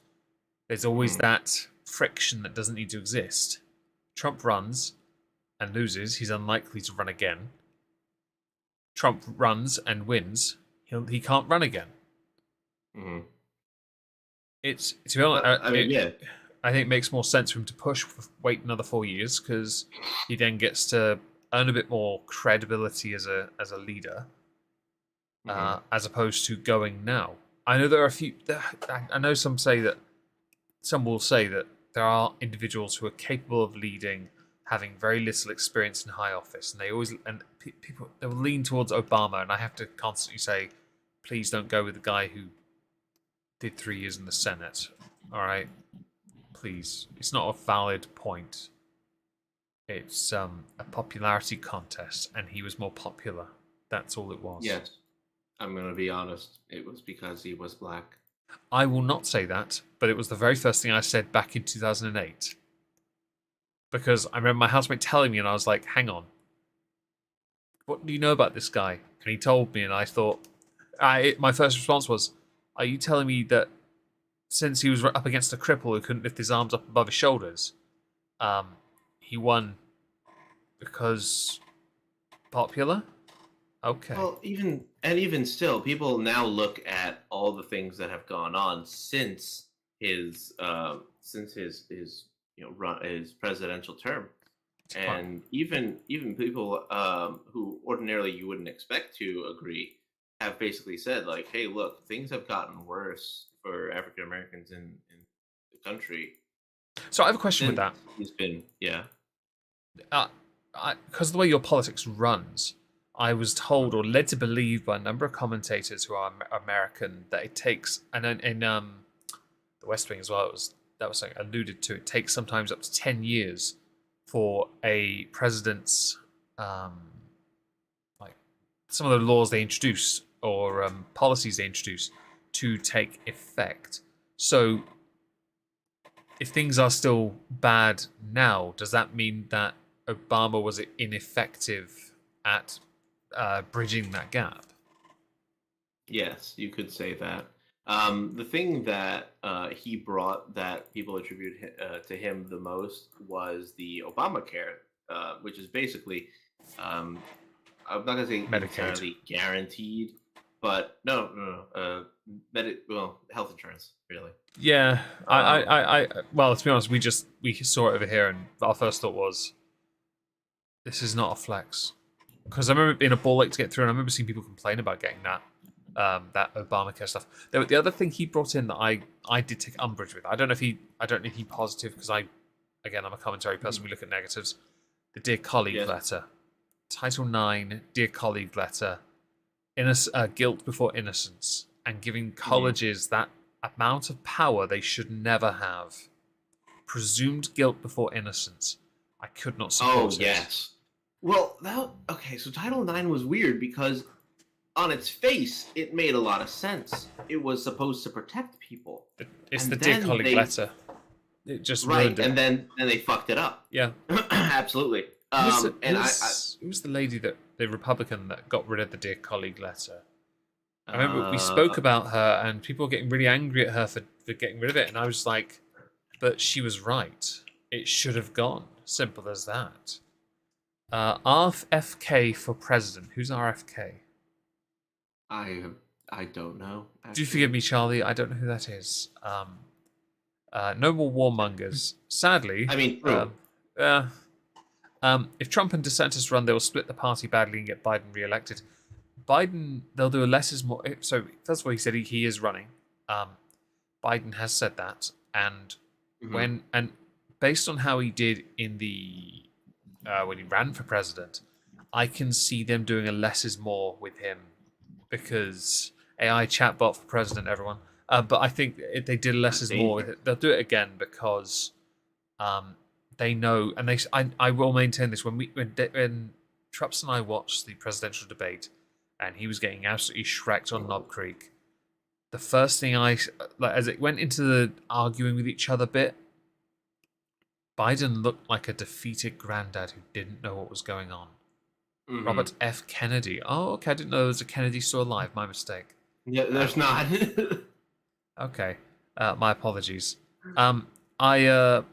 there's always that friction that doesn't need to exist. Trump runs and loses, he's unlikely to run again. Trump runs and wins, he can't run again. Mm-hmm. It's, to be honest, I think it makes more sense for him to wait another 4 years, because he then gets to earn a bit more credibility as a leader, as opposed to going now. I know there are a few. I know some will say that there are individuals who are capable of leading, having very little experience in high office, and people will lean towards Obama, and I have to constantly say, please don't go with the guy who did 3 years in the Senate. All right. Please, it's not a valid point. It's a popularity contest, and he was more popular. That's all it was. Yes, I'm gonna be honest. It was because he was black. I will not say that, but it was the very first thing I said back in 2008. Because I remember my housemate telling me, and I was like, "Hang on, what do you know about this guy?" And he told me, and I thought, my first response was, "Are you telling me that since he was up against a cripple who couldn't lift his arms up above his shoulders, he won because popular?" Okay. Well, even still, people now look at all the things that have gone on since his his presidential term, and even people who ordinarily you wouldn't expect to agree have basically said, like, hey, look, things have gotten worse for African Americans in the country. So I have a question with that. He's been, because of the way your politics runs, I was told or led to believe by a number of commentators who are American that it takes, and in the West Wing as well, that was something alluded to. It takes sometimes up to 10 years for a president's like some of the laws they introduce or policies they introduce to take effect. So if things are still bad now, does that mean that Obama was ineffective at bridging that gap? Yes, you could say that. The thing that he brought that people attribute to him the most was the Obamacare, which is basically, I'm not going to say entirely guaranteed, but no, health insurance, really. Yeah, well, to be honest, we saw it over here, and our first thought was, this is not a flex. Because I remember it being a ball ache to get through, and I remember seeing people complain about getting that. that Obamacare stuff. The other thing he brought in that I did take umbrage with. I don't know if he positive because I'm a commentary person. We look at negatives. The Dear Colleague letter, Title IX, Dear Colleague letter, guilt before innocence, and giving colleges that amount of power they should never have. Presumed guilt before innocence. I could not support it. Oh, yes. Well, so Title IX was weird because on its face, it made a lot of sense. It was supposed to protect people. It's the Dear Colleague letter. It just ruined it. And then they fucked it up. Yeah. Absolutely. Who was the lady the Republican that got rid of the Dear Colleague letter? I remember we spoke about her and people were getting really angry at her for getting rid of it. And I was like, but she was right. It should have gone. Simple as that. RFK for president. Who's RFK? I don't know. Actually. Do forgive me, Charlie. I don't know who that is. No more warmongers. Sadly. I mean, true. If Trump and DeSantis run, they will split the party badly and get Biden re-elected. Biden, they'll do a less is more. So first of all, he said he is running. Biden has said that, and based on how he did in the when he ran for president, I can see them doing a less is more with him because AI chatbot for president, everyone. But I think if they did less is more with it, they'll do it again because they know, and I will maintain this when Trups and I watched the presidential debate, and he was getting absolutely shreked on Knob Creek. The first thing as it went into the arguing with each other bit, Biden looked like a defeated granddad who didn't know what was going on. Mm-hmm. Robert F. Kennedy. Oh, okay. I didn't know there was a Kennedy still alive. My mistake. Yeah, there's not. Okay. My apologies. He looked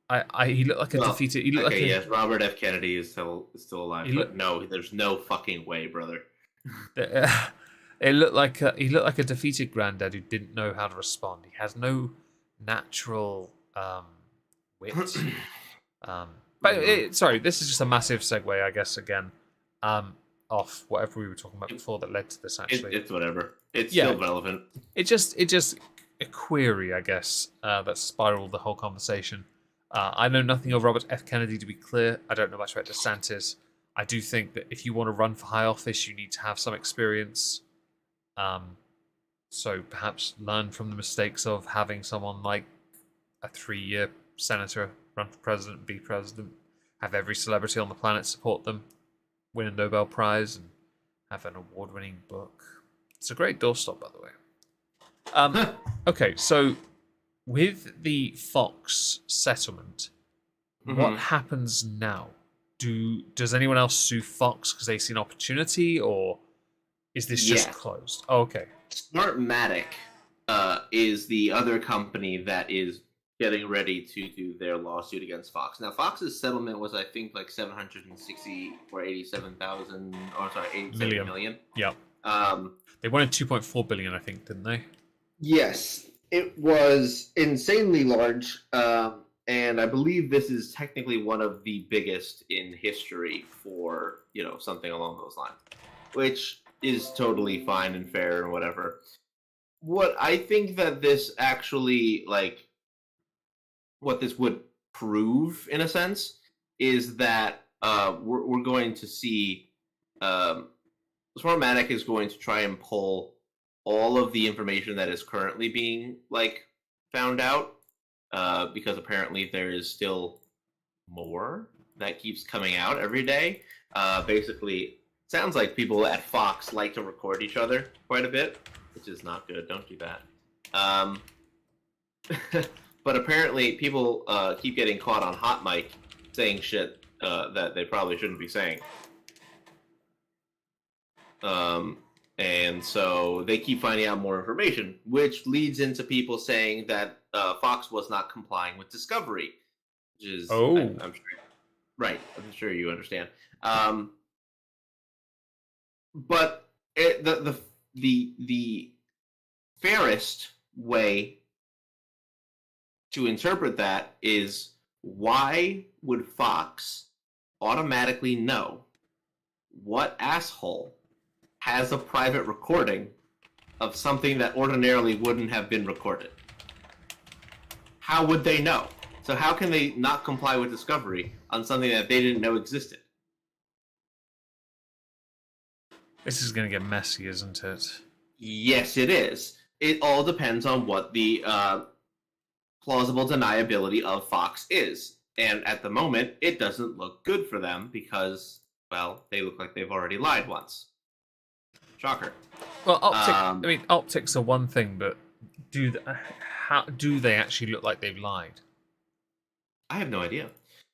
like a defeated. He looked yes, Robert F. Kennedy is still alive. But no, there's no fucking way, brother. It looked like he looked like a defeated granddad who didn't know how to respond. He has no natural wit. Sorry, this is just a massive segue, I guess. Again, off whatever we were talking about before that led to this. Actually, it's whatever. It's still relevant. It just a query, I guess, that spiraled the whole conversation. I know nothing of Robert F. Kennedy, to be clear. I don't know much about DeSantis. I do think that if you want to run for high office, you need to have some experience. So perhaps learn from the mistakes of having someone like a 3-year senator run for president, be president, have every celebrity on the planet support them, win a Nobel Prize, and have an award-winning book. It's a great doorstop, by the way. Okay, so with the Fox settlement, what happens now? Does anyone else sue Fox because they see an opportunity, or is this just closed? Oh, okay. Smartmatic is the other company that is getting ready to do their lawsuit against Fox. Now, Fox's settlement was, I think, like 760 or 87,000, or sorry, 87 million. Yeah. They wanted 2.4 billion, I think, didn't they? Yes, it was insanely large. And I believe this is technically one of the biggest in history for, something along those lines, which is totally fine and fair and whatever. What I think that this actually, what this would prove, in a sense, is that we're going to see Smartmatic is going to try and pull all of the information that is currently being, found out. Because apparently there is still more that keeps coming out every day. Basically, sounds like people at Fox like to record each other quite a bit, which is not good. Don't do that. But apparently people keep getting caught on hot mic saying shit that they probably shouldn't be saying. And so they keep finding out more information, which leads into people saying that Fox was not complying with Discovery, which is I'm sure, right? I'm sure you understand. But the fairest way to interpret that is, why would Fox automatically know what asshole has a private recording of something that ordinarily wouldn't have been recorded. How would they know? So how can they not comply with discovery on something that they didn't know existed? This is going to get messy, isn't it? Yes, it is. It all depends on what the plausible deniability of Fox is. And at the moment, it doesn't look good for them because, well, they look like they've already lied once. Shocker. Well, optics are one thing, but how do they actually look like they've lied? I have no idea.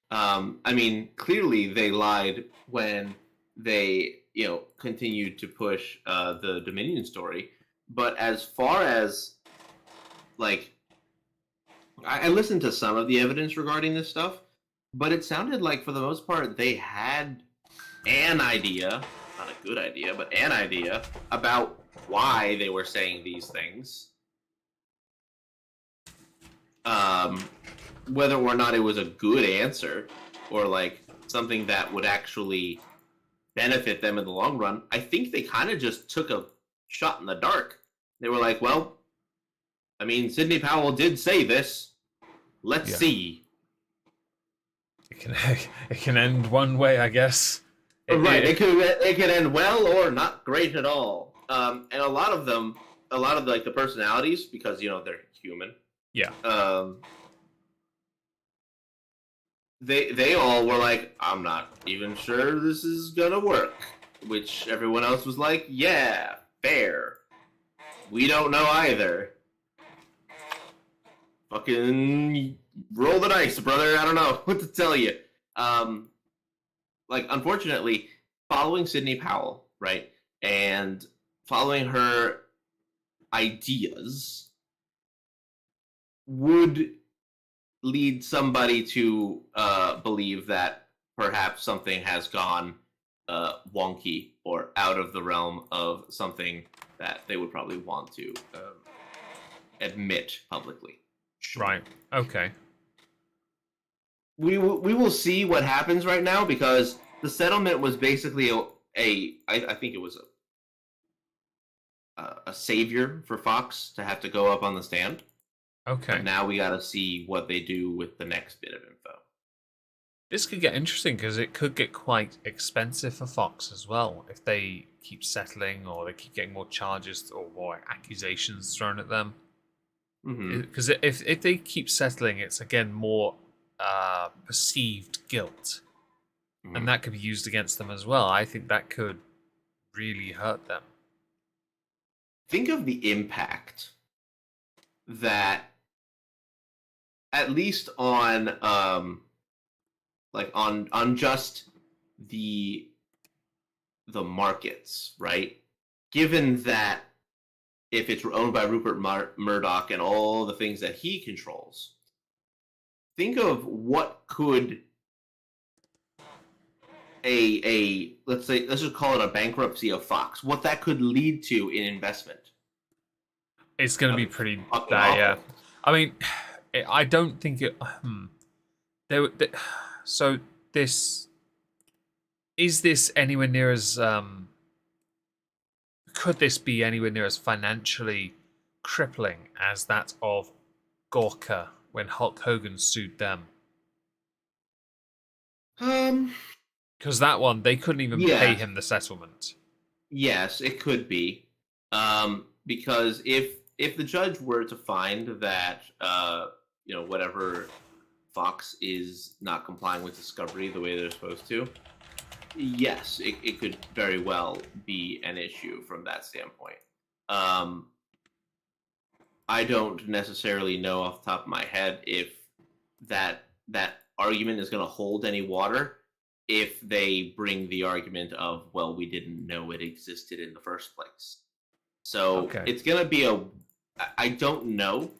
I mean, clearly they lied when they, continued to push the Dominion story. But as far as, like, I listened to some of the evidence regarding this stuff, but it sounded like, for the most part, they had an idea, not a good idea, but an idea about why they were saying these things. Whether or not it was a good answer or like something that would actually benefit them in the long run, I think they kind of just took a shot in the dark. They were like, well, I mean, Sidney Powell did say this. Let's see. It can end one way, I guess. It could end well or not great at all. And a lot of the personalities, because they're human. Yeah. They all were like, I'm not even sure this is gonna work. Which everyone else was like, yeah, fair. We don't know either. Fucking roll the dice, brother. I don't know what to tell you. Unfortunately, following Sidney Powell, right, and following her ideas would lead somebody to believe that perhaps something has gone wonky or out of the realm of something that they would probably want to admit publicly. Right. Okay. We will see what happens right now, because the settlement was basically I think it was a savior for Fox to have to go up on the stand. Okay. But now we got to see what they do with the next bit of info. This could get interesting because it could get quite expensive for Fox as well if they keep settling or they keep getting more charges or more accusations thrown at them. Because if they keep settling, it's again more perceived guilt, and that could be used against them as well. I think that could really hurt them. Think of the impact that, at least on on just the markets, right? Given that if it's owned by Rupert Murdoch and all the things that he controls, think of what could let's just call it a bankruptcy of Fox, what that could lead to in investment. It's going to be pretty bad, yeah. I mean, I don't think it. So this is this anywhere near as could this be anywhere near as financially crippling as that of Gawker when Hulk Hogan sued them? Because that one they couldn't even pay him the settlement. Yes, it could be. Because if the judge were to find that whatever Fox is not complying with discovery the way they're supposed to, yes, it could very well be an issue from that standpoint. I don't necessarily know off the top of my head if that argument is going to hold any water if they bring the argument of, well, we didn't know it existed in the first place. So it's going to be I don't know.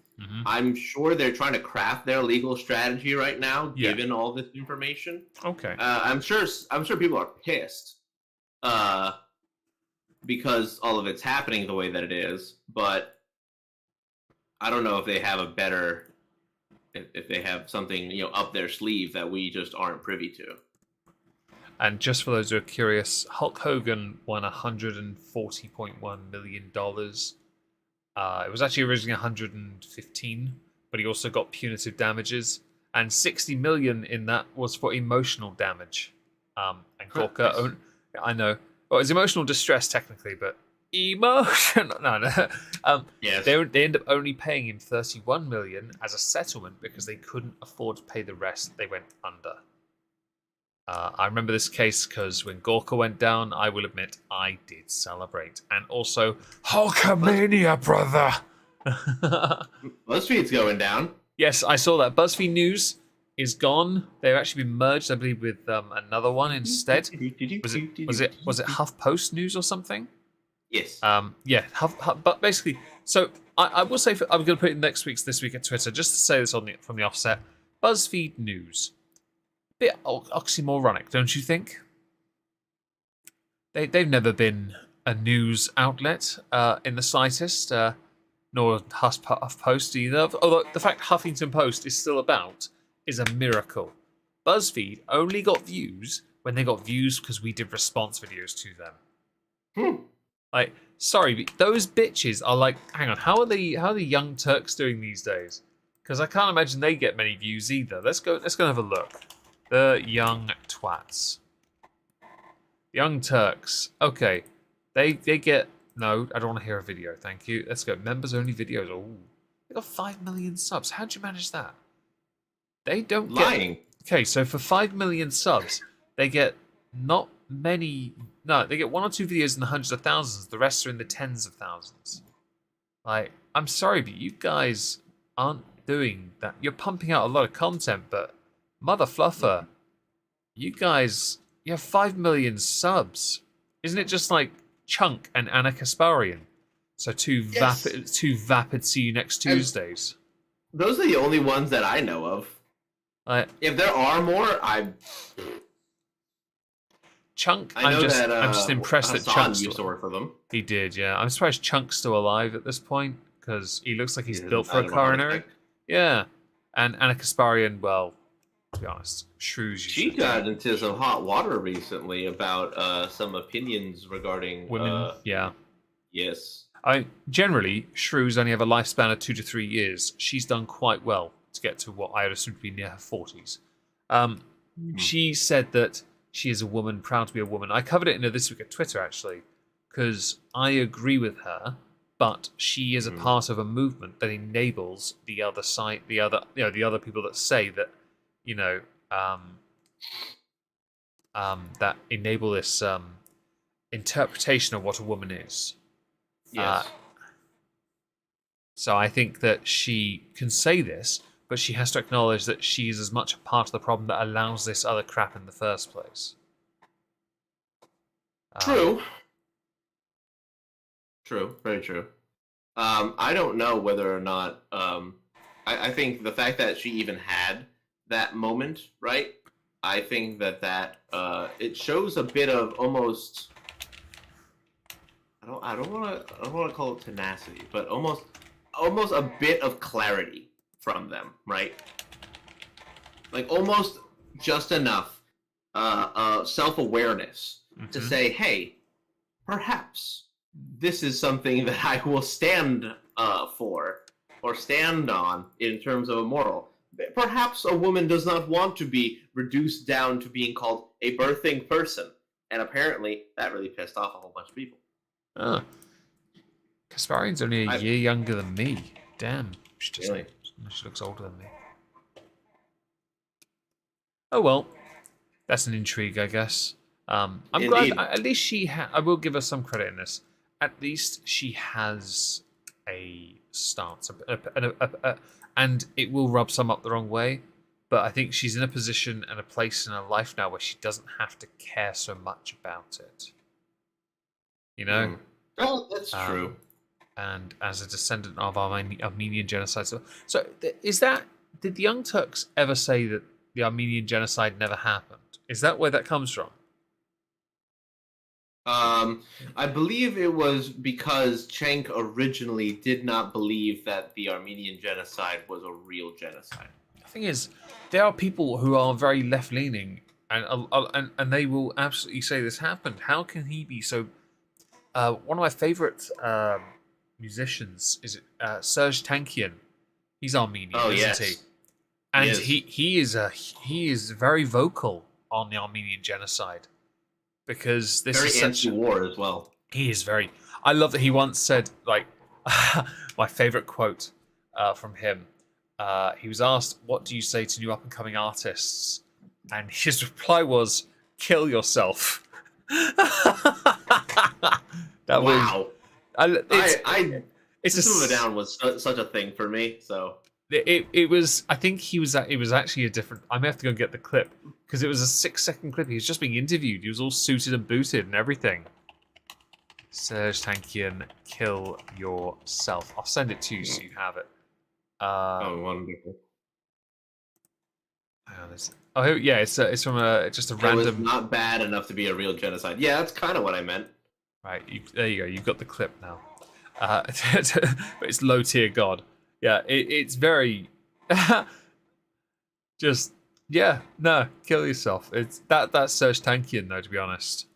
I'm sure they're trying to craft their legal strategy right now, given all this information. Okay. I'm sure people are pissed because all of it's happening the way that it is, but I don't know if they have if they have something up their sleeve that we just aren't privy to. And just for those who are curious, Hulk Hogan won $140.1 million It was actually originally 115, but he also got punitive damages, and 60 million in that was for emotional damage. And Gorka, I know, well, it's emotional distress technically, but emotion. No. Yes. They end up only paying him 31 million as a settlement because they couldn't afford to pay the rest. They went under. I remember this case because when Gorka went down, I will admit I did celebrate. And also, Hulkamania, brother! BuzzFeed's going down. Yes, I saw that. BuzzFeed News is gone. They've actually been merged, I believe, with another one instead. Was it HuffPost News or something? Yes. Yeah, but basically, so I will say, I'm going to put it in this week at Twitter, just to say this from the offset. BuzzFeed News. Bit oxymoronic, don't you think? They've never been a news outlet in the slightest, nor HuffPost either. Although the fact Huffington Post is still about is a miracle. BuzzFeed only got views when they got views because we did response videos to them. Like, sorry, but those bitches are like, hang on, how are the Young Turks doing these days? Because I can't imagine they get many views either. Let's go and have a look. The Young Twats. Young Turks. Okay. They get... No, I don't want to hear a video, thank you. Let's go. Members only videos. Oh, they got 5 million subs. How'd you manage that? They don't Lying. Okay, so for 5 million subs, they get not many... No, they get 1 or 2 videos in the hundreds of thousands. The rest are in the tens of thousands. Like, I'm sorry, but you guys aren't doing that. You're pumping out a lot of content, but... Mother Fluffer, you guys, you have 5 million subs. Isn't it just like Chunk and Anna Kasparian? So two vapid see you next Tuesdays. Those are the only ones that I know of. If there are more, Chunk, I'm just impressed that Chunk used to work for them. He did, yeah. I'm surprised Chunk's still alive at this point because he looks like he's built for a coronary. Yeah, and Anna Kasparian, well. To be honest, shrews. She got into some hot water recently about some opinions regarding women. Yeah. Yes. Generally, shrews only have a lifespan of 2 to 3 years. She's done quite well to get to what I would assume to be near her 40s. She said that she is a woman, proud to be a woman. I covered it in This Week at Twitter actually, because I agree with her. But she is a part of a movement that enables the other side, the other people that say that. That enable this interpretation of what a woman is. Yes. So I think that she can say this, but she has to acknowledge that she is as much a part of the problem that allows this other crap in the first place. True. True. Very true. I don't know whether or not... I think the fact that she even had that moment, right? I think that it shows a bit of almost I don't want to call it tenacity, but almost a bit of clarity from them, right? Like almost just enough self-awareness to say, hey, perhaps this is something that I will stand for or stand on in terms of a moral. Perhaps a woman does not want to be reduced down to being called a birthing person. And apparently, that really pissed off a whole bunch of people. Kasparian's only a year younger than me. Damn. She looks older than me. Oh well. That's an intrigue, I guess. I'm glad at least she I will give her some credit in this. At least she has a stance. And it will rub some up the wrong way, but I think she's in a position and a place in her life now where she doesn't have to care so much about it. You know? Oh, that's true. And as a descendant of Armenian genocide, so is that? Did the Young Turks ever say that the Armenian genocide never happened? Is that where that comes from? I believe it was because Cenk originally did not believe that the Armenian genocide was a real genocide. The thing is, there are people who are very left-leaning, and they will absolutely say this happened. How can he be so? One of my favorite musicians. Is it Serge Tankian? He's Armenian, Oh isn't he? yes, And he he is very vocal on the Armenian genocide because this is very such. anti-war as well. He is very. I love that he once said, like, my favorite quote from him. He was asked, "What do you say to new up-and-coming artists?" And his reply was, "Kill yourself." That was. Wow. It's System of a a. Down was such a thing for me. So It was. I think he was. It was actually a different. I may have to go and get the clip because it was a 6-second clip. He was just being interviewed. He was all suited and booted and everything. Serge Tankian, kill yourself. I'll send it to you so you have it. oh, wonderful. Oh yeah, it's from just a It was random. not bad enough to be a real genocide. Yeah, that's kind of what I meant. Right, there you go. You've got the clip now. But it's low tier god. Yeah, it's very. Just yeah, no, kill yourself. It's that's Serge Tankian though. To be honest,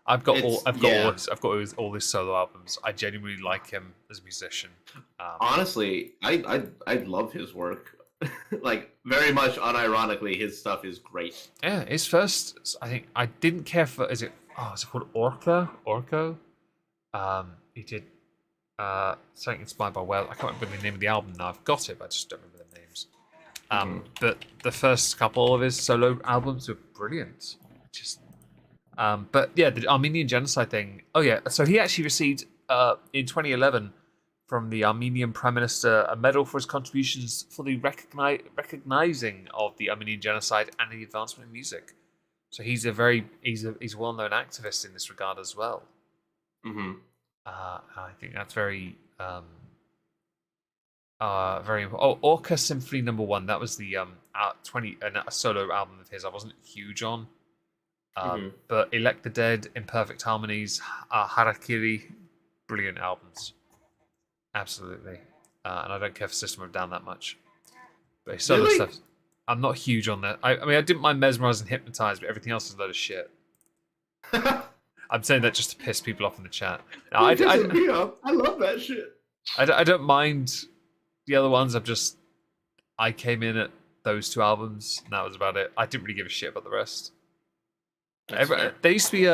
I've got all his solo albums. I genuinely like him as a musician. Honestly, I love his work. Like very much unironically, his stuff is great. Yeah, his first. I think I didn't care for. Is it called Orca? Orco? He did something inspired by whale. I can't remember the name of the album now. I've got it, but I just don't remember the names. But the first couple of his solo albums were brilliant. Just, but yeah, the Armenian genocide thing. Oh yeah, so he actually received in 2011 from the Armenian Prime Minister a medal for his contributions for the recognizing of the Armenian genocide and the advancement of music. So he's a well-known activist in this regard as well. I think that's very very important. Oh, Orca Symphony No. 1. That was the a solo album of his. I wasn't huge on, but Elect the Dead, Imperfect Harmonies, Harakiri, brilliant albums. Absolutely, and I don't care for System of a Down that much. But his solo stuff, I'm not huge on that. I mean, I didn't mind Mesmerize and Hypnotize, but everything else is a load of shit. I'm saying that just to piss people off in the chat. No, I love that shit. I don't mind the other ones. I came in at those two albums, and that was about it. I didn't really give a shit about the rest. There used to be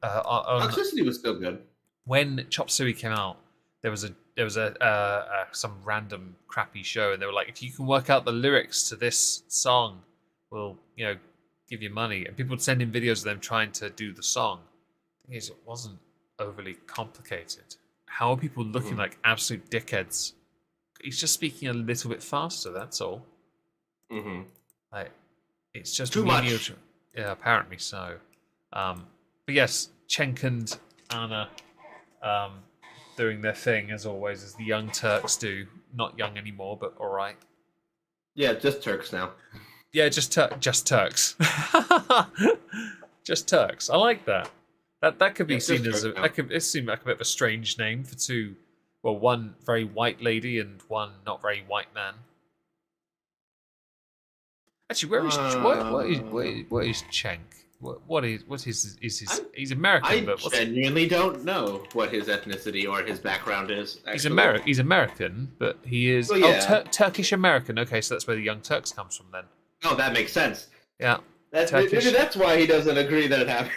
Toxicity was still good. When Chop Suey came out. There was some random crappy show, and they were like, if you can work out the lyrics to this song, we'll give you money. And people would send in videos of them trying to do the song. The thing is, it wasn't overly complicated. How are people looking like absolute dickheads? He's just speaking a little bit faster. That's all. Like, it's just too much. Yeah, apparently so. But yes, Cenk and Anna. Doing their thing as always, as the Young Turks do. Not young anymore, but all right. Yeah, just Turks now. Yeah, just Turks. Just Turks. I like that. That could be seen as it seemed like a bit of a strange name for two. Well, one very white lady and one not very white man. Actually, what is Cenk? He's American, I genuinely don't know what his ethnicity or his background is. Actually. He's American, but he is Turkish American. Okay, so that's where the Young Turks comes from then. Oh, that makes sense. Yeah, maybe that's why he doesn't agree that it happened.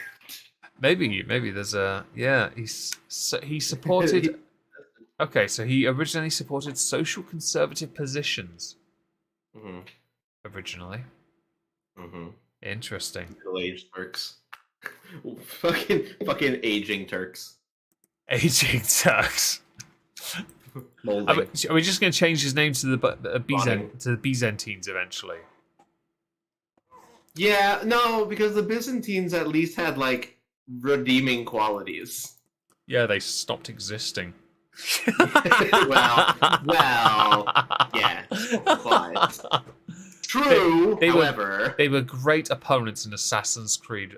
Maybe there's he supported. Okay, so he originally supported social conservative positions. Originally. Interesting. Middle-aged Turks. fucking aging Turks. Aging Turks. Are we just going to change his name to the Byzantines eventually? Yeah, no, because the Byzantines at least had like redeeming qualities. Yeah, they stopped existing. well, yeah, but true. However, they were great opponents in Assassin's Creed.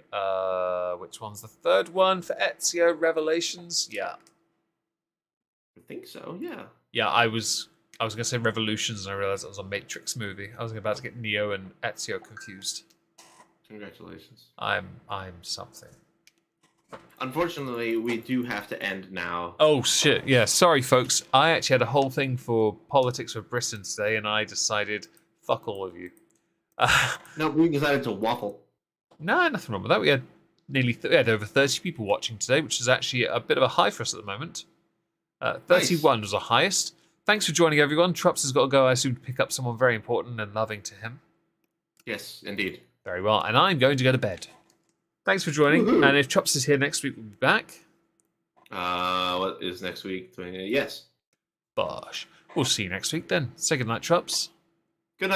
Which one's the third one for Ezio Revelations? Yeah, I think so. Yeah. Yeah, I was gonna say Revolutions, and I realized it was a Matrix movie. I was about to get Neo and Ezio confused. Congratulations. I'm something. Unfortunately, we do have to end now. Oh shit! Yeah, sorry, folks. I actually had a whole thing for politics of Britain today, and I decided fuck all of you. No, we decided to waffle. No, nothing wrong with that. We had we had over 30 people watching today, which is actually a bit of a high for us at the moment. 31 was the highest. Thanks for joining, everyone. Trups has got to go, I assume, to pick up someone very important and loving to him. Yes, indeed. Very well, and I'm going to go to bed. Thanks for joining, Woohoo. and if Trups is here next week, we'll be back. What is next week? Yes. Bosh. We'll see you next week then. Say goodnight, Trups.